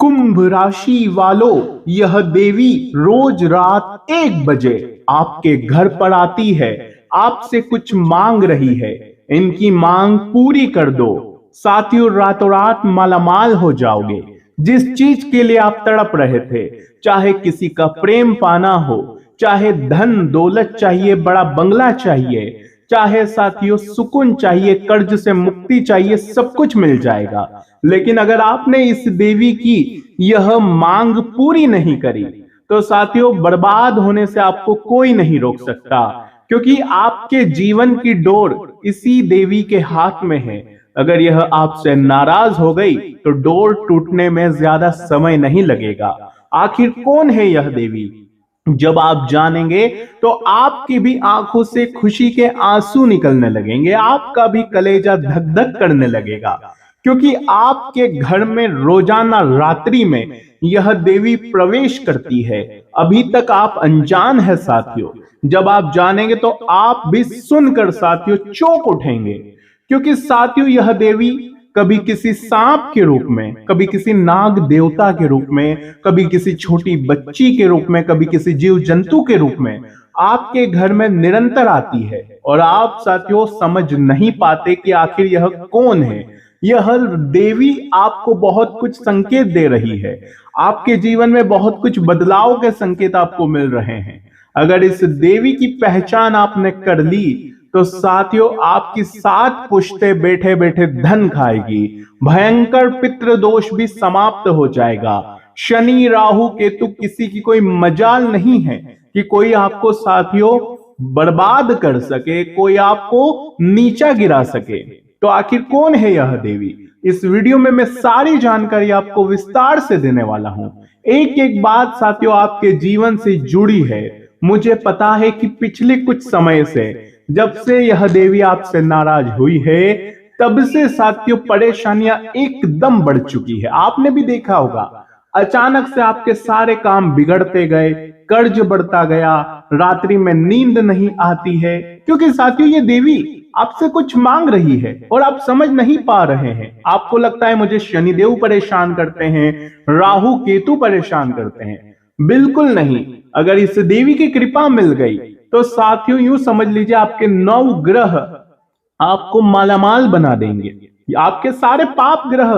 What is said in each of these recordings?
कुंभ राशि वालों, यह देवी रोज रात 1 बजे आपके घर पर आती है, आपसे कुछ मांग रही है। इनकी मांग पूरी कर दो, साथियों रातों रात मालामाल हो जाओगे। जिस चीज के लिए आप तड़प रहे थे, चाहे किसी का प्रेम पाना हो, चाहे धन दौलत चाहिए, बड़ा बंगला चाहिए, चाहे साथियों सुकून चाहिए, कर्ज से मुक्ति चाहिए, सब कुछ मिल जाएगा। लेकिन अगर आपने इस देवी की यह मांग पूरी नहीं करी, तो साथियों बर्बाद होने से आपको कोई नहीं रोक सकता, क्योंकि आपके जीवन की डोर इसी देवी के हाथ में है। अगर यह आपसे नाराज हो गई तो डोर टूटने में ज्यादा समय नहीं लगेगा। आखिर कौन है यह देवी? जब आप जानेंगे तो आपकी भी आंखों से खुशी के आंसू निकलने लगेंगे, आपका भी कलेजा धक धक करने लगेगा, क्योंकि आपके घर में रोजाना रात्रि में यह देवी प्रवेश करती है। अभी तक आप अनजान है साथियों, जब आप जानेंगे तो आप भी सुनकर साथियों चौंक उठेंगे, क्योंकि साथियों यह देवी कभी किसी सांप के रूप में, कभी किसी नाग देवता के रूप में, कभी किसी छोटी बच्ची के रूप में, कभी किसी जीव जंतु के रूप में आपके घर में निरंतर आती है। और आप साथियों समझ नहीं पाते कि आखिर यह कौन है। यह देवी आपको बहुत कुछ संकेत दे रही है, आपके जीवन में बहुत कुछ बदलाव के संकेत आपको मिल रहे हैं। अगर इस देवी की पहचान आपने कर ली तो साथियों आपकी 7 पुश्तें बैठे बैठे धन खाएगी, भयंकर पितृ दोष भी समाप्त हो जाएगा। शनि राहु केतु किसी की कोई मजाल नहीं है कि कोई आपको साथियों बर्बाद कर सके, कोई आपको नीचा गिरा सके। तो आखिर कौन है यह देवी? इस वीडियो में मैं सारी जानकारी आपको विस्तार से देने वाला हूं। एक एक बात साथियों आपके जीवन से जुड़ी है। मुझे पता है कि पिछले कुछ समय से, जब से यह देवी आपसे नाराज हुई है, तब से साथियों परेशानियां एकदम बढ़ चुकी है। आपने भी देखा होगा, अचानक से आपके सारे काम बिगड़ते गए, कर्ज बढ़ता गया, रात्रि में नींद नहीं आती है, क्योंकि साथियों ये देवी आपसे कुछ मांग रही है और आप समझ नहीं पा रहे हैं। आपको लगता है मुझे शनिदेव परेशान करते हैं, राहु केतु परेशान करते हैं। बिल्कुल नहीं। अगर इस देवी की कृपा मिल गई तो साथियों यूं समझ लीजिए आपके 9 ग्रह आपको मालामाल बना देंगे, आपके सारे पाप ग्रह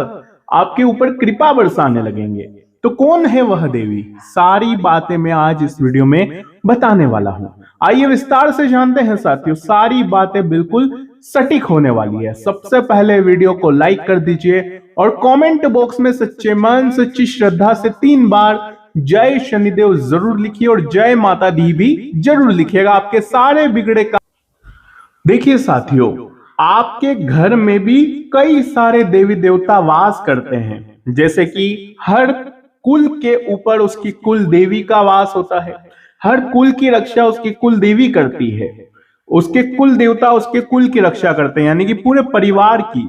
आपके ऊपर कृपा बरसाने लगेंगे। तो कौन है वह देवी? सारी बातें मैं आज इस वीडियो में बताने वाला हूं। आइए विस्तार से जानते हैं साथियों, सारी बातें बिल्कुल सटीक होने वाली है। सबसे पहले वीडियो को लाइक कर दीजिए और कमेंट बॉक्स में सच्चे मन सच्ची श्रद्धा से 3 बार जय शनिदेव जरूर लिखिए और जय माता दी भी जरूर लिखिएगा। आपके सारे बिगड़े का देखिए साथियों, आपके घर में भी कई सारे देवी देवता वास करते हैं, जैसे कि हर कुल के ऊपर उसकी कुल देवी का वास होता है। हर कुल की रक्षा उसकी कुल देवी करती है। उसके कुल देवता उसके कुल की रक्षा करते हैं, यानी कि पूरे परिवार की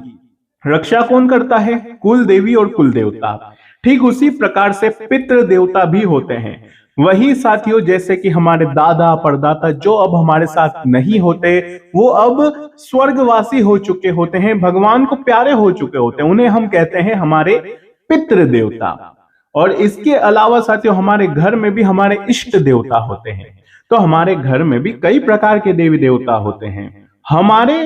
रक्षा कौन करता है? कुल देवी और कुल देवता। ठीक उसी प्रकार से पितृ देवता भी होते हैं। वही साथियों जैसे कि हमारे दादा परदाता जो अब हमारे साथ नहीं होते, वो अब स्वर्गवासी हो चुके होते हैं, भगवान को प्यारे हो चुके होते हैं, उन्हें हम कहते हैं हमारे पितृ देवता। और इसके अलावा साथियों हमारे घर में भी हमारे इष्ट देवता होते हैं। तो हमारे घर में भी कई प्रकार के देवी देवता होते हैं। हमारे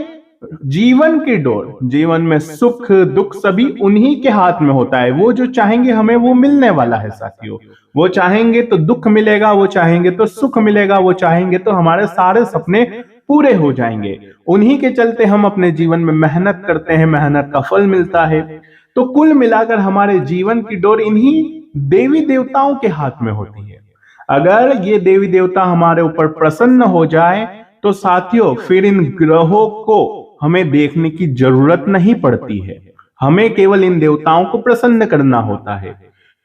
जीवन की डोर, जीवन में सुख दुख सभी उन्हीं के हाथ में होता है। वो जो चाहेंगे हमें वो मिलने वाला है साथियों। वो चाहेंगे तो दुख मिलेगा, वो चाहेंगे तो सुख मिलेगा, वो चाहेंगे तो हमारे सारे सपने पूरे हो जाएंगे। उन्हीं के चलते हम अपने जीवन में मेहनत करते हैं, मेहनत का फल मिलता है। तो कुल मिलाकर हमारे जीवन की डोर इन्हीं देवी देवताओं के हाथ में होती है। अगर ये देवी देवता हमारे ऊपर प्रसन्न हो जाए तो साथियों फिर इन ग्रहों को हमें देखने की जरूरत नहीं पड़ती है। हमें केवल इन देवताओं को प्रसन्न करना होता है,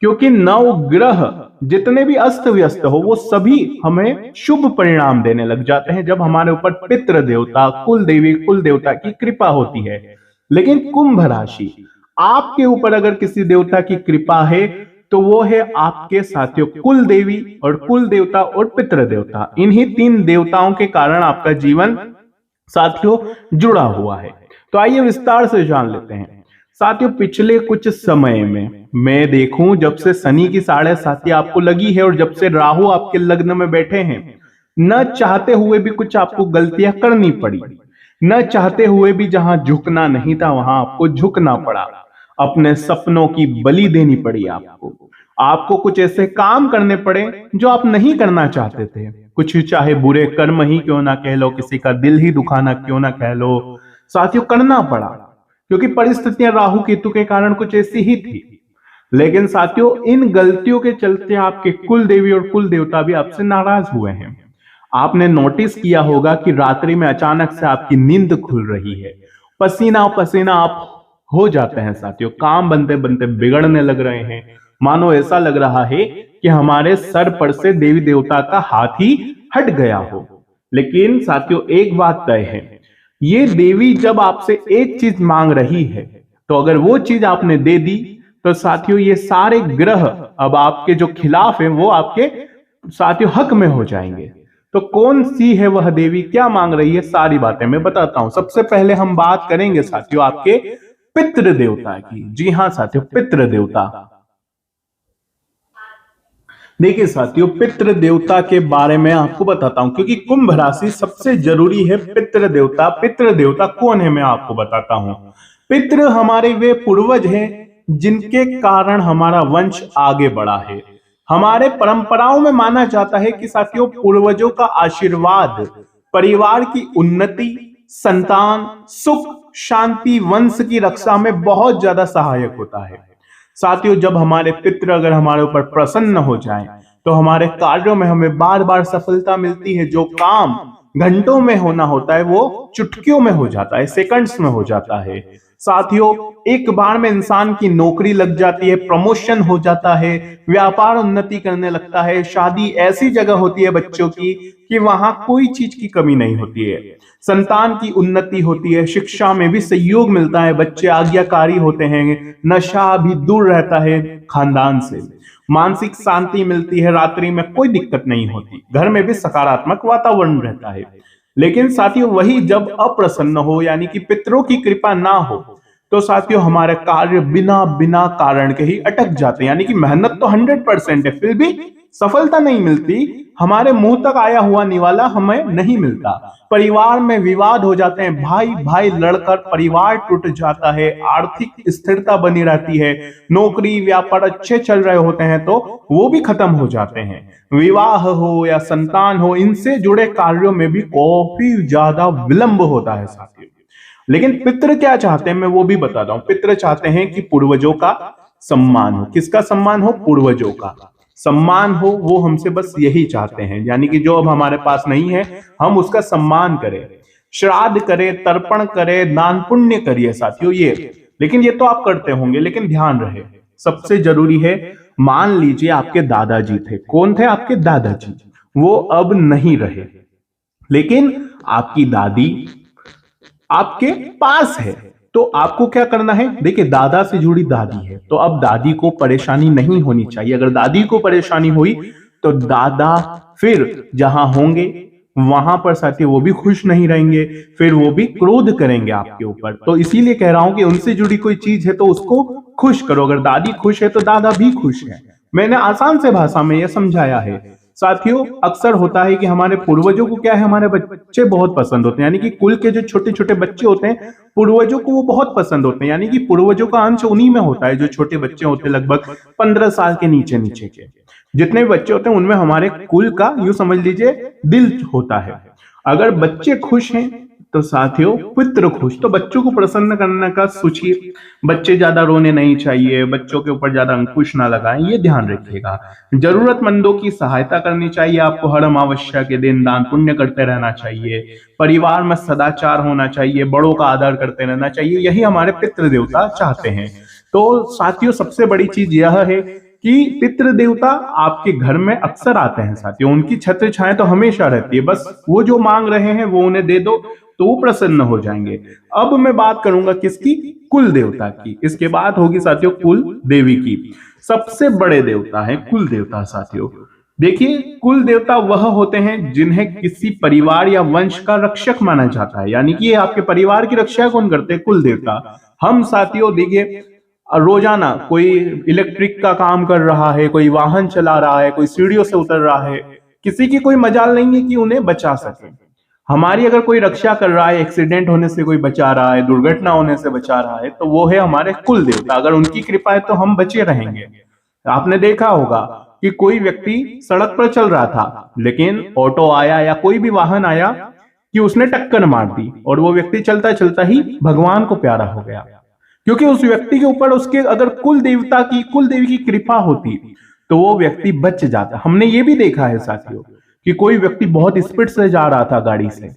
क्योंकि 9 ग्रह जितने भी अस्त व्यस्त हो वो सभी हमें शुभ परिणाम देने लग जाते हैं जब हमारे ऊपर पितृ देवता कुल देवी कुल देवता की कृपा होती है। लेकिन कुंभ राशि, आपके ऊपर अगर किसी देवता की कृपा है तो वो है आपके साथियों कुल देवी और कुल देवता और पितृ देवता। इन्हीं 3 देवताओं के कारण आपका जीवन साथियों जुड़ा हुआ है। तो आइए विस्तार से जान लेते हैं। साथियों पिछले कुछ समय में मैं देखूं जब से शनि की 7.5 आपको लगी है और जब से राहु आपके लग्न में बैठे हैं, न चाहते हुए भी कुछ आपको गलतियां करनी पड़ी, न चाहते हुए भी जहां झुकना नहीं था वहां आपको झुकना पड़ा, अपने सपनों की बलि देनी पड़ी आपको। आपको कुछ ऐसे काम करने पड़े जो आप नहीं करना चाहते थे, कुछ चाहे बुरे कर्म ही क्यों ना कह लो, किसी का दिल ही दुखाना क्यों ना कह लो, साथियों करना पड़ा, क्योंकि परिस्थितियां राहु केतु के कारण कुछ ऐसी ही थी। लेकिन साथियों इन गलतियों के चलते आपके कुल देवी और कुल देवता भी आपसे नाराज हुए हैं। आपने नोटिस किया होगा कि रात्रि में अचानक से आपकी नींद खुल रही है, पसीना पसीना आप हो जाते हैं साथियों, काम बनते बनते बिगड़ने लग रहे हैं, मानो ऐसा लग रहा है कि हमारे सर पर से देवी देवता का हाथ ही हट गया हो। लेकिन साथियों एक बात तय है, ये देवी जब आपसे एक चीज मांग रही है तो अगर वो चीज आपने दे दी तो साथियों ये सारे ग्रह अब आपके जो खिलाफ है वो आपके साथियों हक में हो जाएंगे। तो कौन सी है वह देवी, क्या मांग रही है, सारी बातें मैं बताता हूं। सबसे पहले हम बात करेंगे साथियों आपके पितृ देवता की। जी हां साथियों, पितृ देवता। देखिए साथियों पितृ देवता के बारे में आपको बताता हूं, क्योंकि कुंभ राशि सबसे जरूरी है पितृ देवता। पितृ देवता कौन है मैं आपको बताता हूं। पितृ हमारे वे पूर्वज हैं जिनके कारण हमारा वंश आगे बढ़ा है। हमारे परंपराओं में माना जाता है कि साथियों पूर्वजों का आशीर्वाद परिवार की उन्नति, संतान, सुख, शांति, वंश की रक्षा में बहुत ज्यादा सहायक होता है। साथियों जब हमारे पितृ अगर हमारे ऊपर प्रसन्न हो जाएं, तो हमारे कार्यों में हमें बार बार सफलता मिलती है। जो काम घंटों में होना होता है वो चुटकियों में हो जाता है, सेकंड्स में हो जाता है। साथियों एक बार में इंसान की नौकरी लग जाती है, प्रमोशन हो जाता है, व्यापार उन्नति करने लगता है, शादी ऐसी जगह होती है बच्चों की कि वहां कोई चीज की कमी नहीं होती है, संतान की उन्नति होती है, शिक्षा में भी सहयोग मिलता है, बच्चे आज्ञाकारी होते हैं, नशा भी दूर रहता है खानदान से, मानसिक शांति मिलती है, रात्रि में कोई दिक्कत नहीं होती, घर में भी सकारात्मक वातावरण रहता है। लेकिन साथियों वही जब अप्रसन्न हो यानी कि पितरों की कृपा ना हो तो साथियों हमारे कार्य बिना बिना कारण के ही अटक जाते हैं, यानी कि मेहनत तो 100% है फिर भी सफलता नहीं मिलती, हमारे मुंह तक आया हुआ निवाला हमें नहीं मिलता, परिवार में विवाद हो जाते हैं, भाई भाई लड़कर परिवार टूट जाता है, आर्थिक स्थिरता बनी रहती है, नौकरी व्यापार अच्छे चल रहे होते हैं तो वो भी खत्म हो जाते हैं, विवाह हो या संतान हो, इनसे जुड़े कार्यों में भी काफी ज्यादा विलंब होता है साथियों। लेकिन पितृ क्या चाहते हैं मैं वो भी बताता हूं। पितृ चाहते हैं कि पूर्वजों का सम्मान हो। किसका सम्मान हो? पूर्वजों का सम्मान हो, वो हमसे बस यही चाहते हैं, यानी कि जो अब हमारे पास नहीं है हम उसका सम्मान करें, श्राद्ध करें, तर्पण करें, दान पुण्य करिए साथियों ये। लेकिन ये तो आप करते होंगे, लेकिन ध्यान रहे सबसे जरूरी है, मान लीजिए आपके दादाजी थे। कौन थे आपके दादाजी? वो अब नहीं रहे, लेकिन आपकी दादी आपके पास है, तो आपको क्या करना है? देखिए दादा से जुड़ी दादी है तो अब दादी को परेशानी नहीं होनी चाहिए। अगर दादी को परेशानी हुई तो दादा फिर जहां होंगे वहां पर साथियों वो भी खुश नहीं रहेंगे, फिर वो भी क्रोध करेंगे आपके ऊपर। तो इसीलिए कह रहा हूं कि उनसे जुड़ी कोई चीज है तो उसको खुश करो। अगर दादी खुश है तो दादा भी खुश है। मैंने आसान से भाषा में यह समझाया है। साथियों अक्सर होता है कि हमारे पूर्वजों को क्या है, हमारे बच्चे बहुत पसंद होते हैं, यानी कि कुल के जो छोटे छोटे बच्चे होते हैं पूर्वजों को वो बहुत पसंद होते हैं, यानी कि पूर्वजों का अंश उन्हीं में होता है। जो छोटे बच्चे होते हैं लगभग 15 साल के नीचे नीचे के जितने भी बच्चे होते हैं उनमें हमारे कुल का यूं समझ लीजिए दिल होता है। अगर बच्चे खुश हैं तो साथियों पितृ खुश, तो बच्चों को प्रसन्न करने का सोचिए। बच्चे ज्यादा रोने नहीं चाहिए, बच्चों के ऊपर ज्यादा अंकुश ना लगाएं, ये ध्यान रखिएगा। जरूरतमंदों की सहायता करनी चाहिए आपको, हर अमावस्या के दिन दान पुण्य करते रहना चाहिए, परिवार में सदाचार होना चाहिए, बड़ों का आदर करते रहना चाहिए, यही हमारे पितृ देवता चाहते हैं। तो साथियों सबसे बड़ी चीज यह है कि पितृ देवता आपके घर में अक्सर आते हैं साथियों, उनकी छत्र छाया तो हमेशा रहती है, बस वो जो मांग रहे हैं वो उन्हें दे दो तो वो प्रसन्न हो जाएंगे। अब मैं बात करूंगा किसकी? कुल देवता की। इसके बाद होगी साथियों कुल देवी की। सबसे बड़े देवता है कुल देवता साथियों। देखिए कुल देवता वह होते हैं जिन्हें किसी परिवार या वंश का रक्षक माना जाता है, यानी कि ये आपके परिवार की रक्षा कौन करते हैं? कुल देवता। हम साथियों देखिए रोजाना कोई इलेक्ट्रिक का काम कर रहा है, कोई वाहन चला रहा है, कोई सीढ़ियों से उतर रहा है, किसी की कोई मजाल नहीं है कि उन्हें बचा सके। हमारी अगर कोई रक्षा कर रहा है, एक्सीडेंट होने से कोई बचा रहा है, दुर्घटना होने से बचा रहा है, तो वो है हमारे कुल देवता। अगर उनकी कृपा है तो हम बचे रहेंगे। आपने देखा होगा कि कोई व्यक्ति सड़क पर चल रहा था, लेकिन ऑटो आया या कोई भी वाहन आया कि उसने टक्कर मार दी और वो व्यक्ति चलता चलता ही भगवान को प्यारा हो गया, क्योंकि उस व्यक्ति के ऊपर उसके अगर कुल देवी की कृपा होती तो वो व्यक्ति बच जाता। हमने ये भी देखा है साथियों कि कोई व्यक्ति बहुत स्पीड से जा रहा था गाड़ी से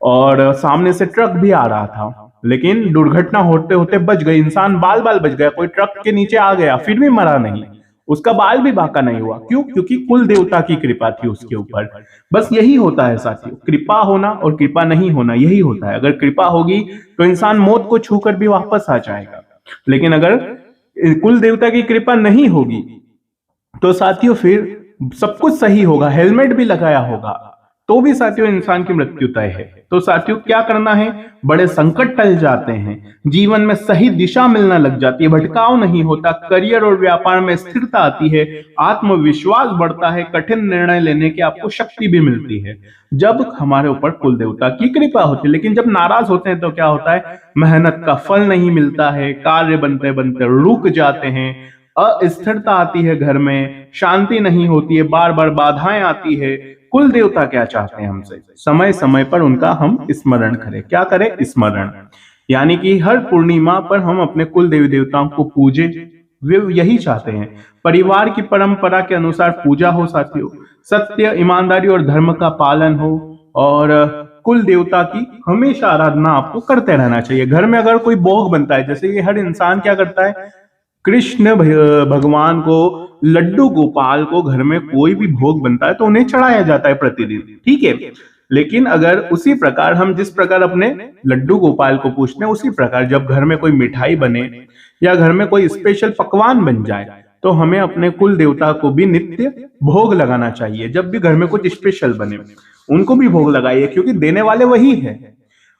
और सामने से ट्रक भी आ रहा था, लेकिन दुर्घटना होते होते बच गई। इंसान बाल बाल बच गया, कोई ट्रक के नीचे आ गया फिर भी मरा नहीं, उसका बाल भी बांका नहीं हुआ। क्यों? क्योंकि कुल देवता की कृपा थी उसके ऊपर। बस यही होता है साथियों, कृपा होना और कृपा नहीं होना, यही होता है। अगर कृपा होगी तो इंसान मौत को छूकर भी वापस आ जाएगा, लेकिन अगर कुल देवता की कृपा नहीं होगी तो साथियों फिर सब कुछ सही होगा, हेलमेट भी लगाया होगा तो भी साथियों इंसान की मृत्यु तय है। तो साथियों क्या करना है? बड़े संकट टल जाते हैं, जीवन में सही दिशा मिलना लग जाती है, भटकाव नहीं होता, करियर और व्यापार में स्थिरता आती है, आत्मविश्वास बढ़ता है, कठिन निर्णय लेने की आपको शक्ति भी मिलती है जब हमारे ऊपर कुल देवता की कृपा होती है। लेकिन जब नाराज होते हैं तो क्या होता है? मेहनत का फल नहीं मिलता है, कार्य बनते बनते रुक जाते हैं, अस्थिरता आती है, घर में शांति नहीं होती है, बार बार बाधाएं आती है। कुल देवता क्या चाहते हैं हमसे? समय समय पर उनका हम स्मरण करें। क्या करें? स्मरण, यानी कि हर पूर्णिमा पर हम अपने कुल देवी देवताओं को पूजे। वे यही चाहते हैं, परिवार की परंपरा के अनुसार पूजा हो साथियों, सत्य, ईमानदारी और धर्म का पालन हो, और कुल देवता की हमेशा आराधना आपको करते रहना चाहिए। घर में अगर कोई भोग बनता है, जैसे ये हर इंसान क्या करता है, कृष्ण भगवान को, लड्डू गोपाल को घर में कोई भी भोग बनता है तो उन्हें चढ़ाया जाता है प्रतिदिन, ठीक है। लेकिन अगर उसी प्रकार हम जिस प्रकार अपने लड्डू गोपाल को पूजते हैं, उसी प्रकार जब घर में कोई मिठाई बने या घर में कोई स्पेशल पकवान बन जाए तो हमें अपने कुल देवता को भी नित्य भोग लगाना चाहिए। जब भी घर में कुछ स्पेशल बने उनको भी भोग लगाइए, क्योंकि देने वाले वही है,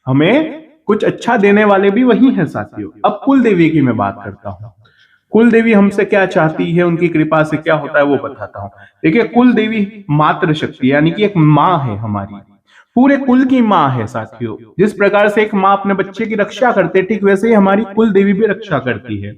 हमें कुछ अच्छा देने वाले भी वही है साथियों। अब कुल देवी की मैं बात करता हूँ। कुल देवी हमसे क्या चाहती है, उनकी कृपा से क्या होता है वो बताता हूं। देखिए, कुल देवी मातृ शक्ति यानी कि एक माँ है, हमारी पूरे कुल की माँ है साथियों। जिस प्रकार से एक माँ अपने बच्चे की रक्षा करते, ठीक वैसे ही हमारी कुल देवी भी रक्षा करती है,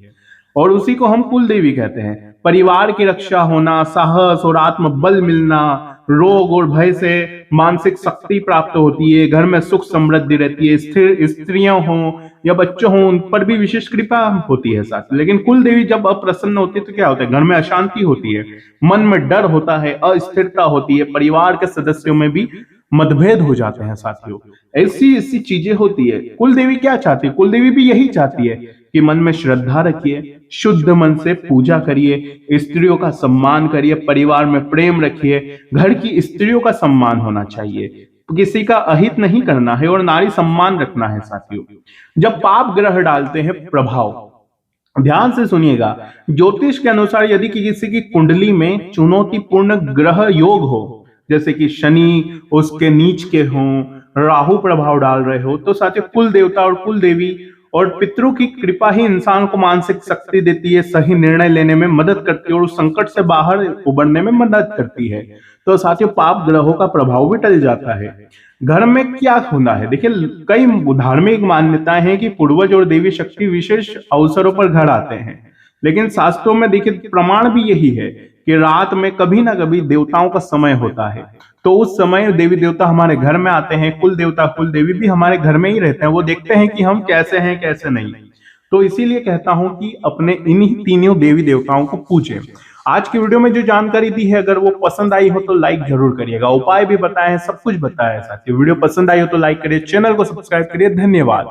और उसी को हम कुल देवी कहते हैं। परिवार की रक्षा होना, साहस और आत्मबल मिलना, रोग और भय से मानसिक शक्ति प्राप्त होती है, घर में सुख समृद्धि रहती है, स्थिर स्त्रियां हों या बच्चे हों उन पर भी विशेष कृपा होती है साथ। लेकिन कुल देवी जब अप्रसन्न होती है तो क्या होता है? घर में अशांति होती है, मन में डर होता है, अस्थिरता होती है, परिवार के सदस्यों में भी मतभेद हो जाते हैं साथियों। ऐसी ऐसी चीजें होती है। कुल देवी क्या चाहती है? कुल देवी भी यही चाहती है कि मन में श्रद्धा रखिए, शुद्ध मन से पूजा करिए, स्त्रियों का सम्मान करिए, परिवार में प्रेम रखिए, घर की स्त्रियों का सम्मान होना चाहिए, किसी का अहित नहीं करना है और नारी सम्मान रखना है साथियों। जब पाप ग्रह डालते हैं प्रभाव, ध्यान से सुनिएगा, ज्योतिष के अनुसार यदि किसी की कुंडली में चुनौतीपूर्ण ग्रह योग हो, जैसे कि शनि उसके नीच के हों, राहु प्रभाव डाल रहे हो, तो साथियों कुल देवता और कुल देवी और पितरों की कृपा ही इंसान को मानसिक शक्ति देती है, सही निर्णय लेने में मदद करती है और उस संकट से बाहर उबरने में मदद करती है। तो साथियों पाप ग्रहों का प्रभाव भी टल जाता है। घर में क्या होना है? देखिए, कई धार्मिक मान्यताएं हैं कि पूर्वज और देवी शक्ति विशेष अवसरों पर घर आते हैं, लेकिन शास्त्रों में देखिए प्रमाण भी यही है कि रात में कभी ना कभी देवताओं का समय होता है, तो उस समय देवी देवता हमारे घर में आते हैं। कुल देवता कुल देवी भी हमारे घर में ही रहते हैं, वो देखते हैं कि हम कैसे हैं कैसे नहीं। तो इसीलिए कहता हूं कि अपने इन्हीं तीनों देवी देवताओं को पूजें। आज की वीडियो में जो जानकारी दी है अगर वो पसंद आई हो तो लाइक जरूर करिएगा, उपाय भी बताए हैं, सब कुछ बताया है साथियों। वीडियो पसंद आई हो तो लाइक करिए, चैनल को सब्सक्राइब करिए। धन्यवाद।